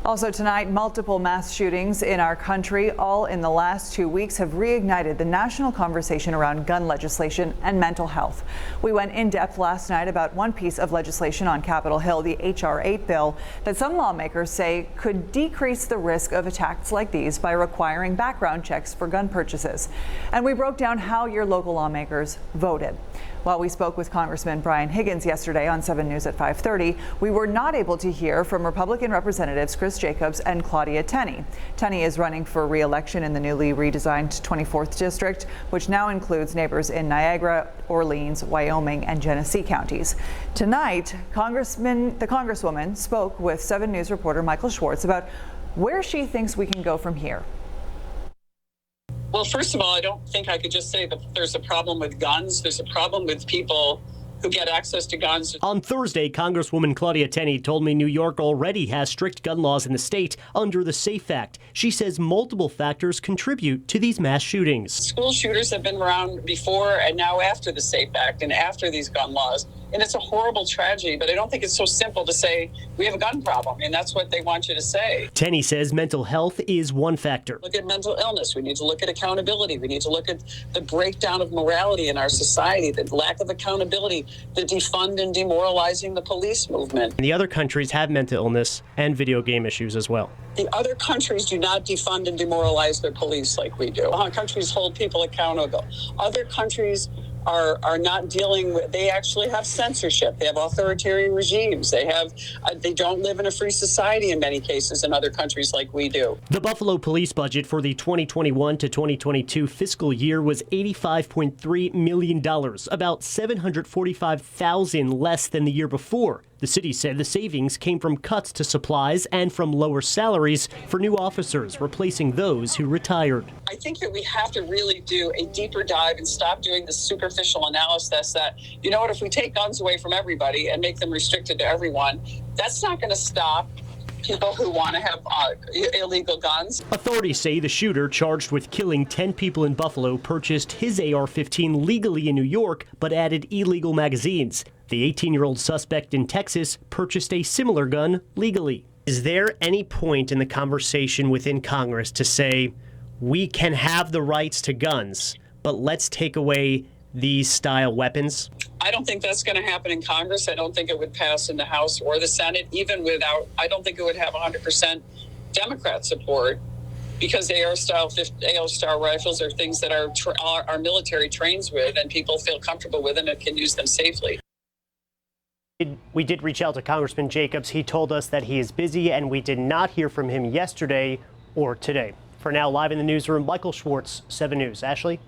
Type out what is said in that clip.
Also tonight, multiple mass shootings in our country, all in the last 2 weeks, have reignited the national conversation around gun legislation and mental health. We went in depth last night about one piece of legislation on Capitol Hill, the H.R. 8 bill, that some lawmakers say could decrease the risk of attacks like these by requiring background checks for gun purchases. And we broke down how your local lawmakers voted. While we spoke with Congressman Brian Higgins yesterday on 7 News at 5:30, we were not able to hear from Republican Representatives Chris Jacobs and Claudia Tenney. Tenney is running for re-election in the newly redesigned 24th District, which now includes neighbors in Niagara, Orleans, Wyoming, and Genesee counties. Tonight, the Congresswoman spoke with 7 News reporter Michael Schwartz about where she thinks we can go from here. Well, first of all, I don't think I could just say that there's a problem with guns. There's a problem with people who get access to guns. On Thursday, Congresswoman Claudia Tenney told me New York already has strict gun laws in the state under the SAFE Act. She says multiple factors contribute to these mass shootings. School shooters have been around before and now after the SAFE Act and after these gun laws. And it's a horrible tragedy, but I don't think it's so simple to say we have a gun problem. And that's what they want you to say. Tenney says mental health is one factor. Look at mental illness. We need to look at accountability. We need to look at the breakdown of morality in our society, the lack of accountability, the defund and demoralizing the police movement. And the other countries have mental illness and video game issues as well. The other countries do not defund and demoralize their police like we do. Countries hold people accountable. Other countries are not dealing with, they actually have censorship. They have authoritarian regimes. They don't live in a free society in many cases in other countries like we do. The Buffalo police budget for the 2021 to 2022 fiscal year was $85.3 million, about $745,000 less than the year before. The city said the savings came from cuts to supplies and from lower salaries for new officers, replacing those who retired. I think that we have to really do a deeper dive and stop doing this superficial analysis that, you know what, if we take guns away from everybody and make them restricted to everyone, that's not going to stop people who want to have illegal guns. Authorities say the shooter charged with killing 10 people in Buffalo purchased his AR-15 legally in New York, but added illegal magazines. The 18-year-old suspect in Texas purchased a similar gun legally. Is there any point in the conversation within Congress to say, we can have the rights to guns, but let's take away these style weapons? I don't think that's going to happen in Congress. I don't think it would pass in the House or the Senate, even without, I don't think it would have 100% Democrat support, because AR-style rifles are things that our military trains with and people feel comfortable with and can use them safely. We did reach out to Congressman Jacobs. He told us that he is busy, and we did not hear from him yesterday or today. For now, live in the newsroom, Michael Schwartz, 7 News. Ashley?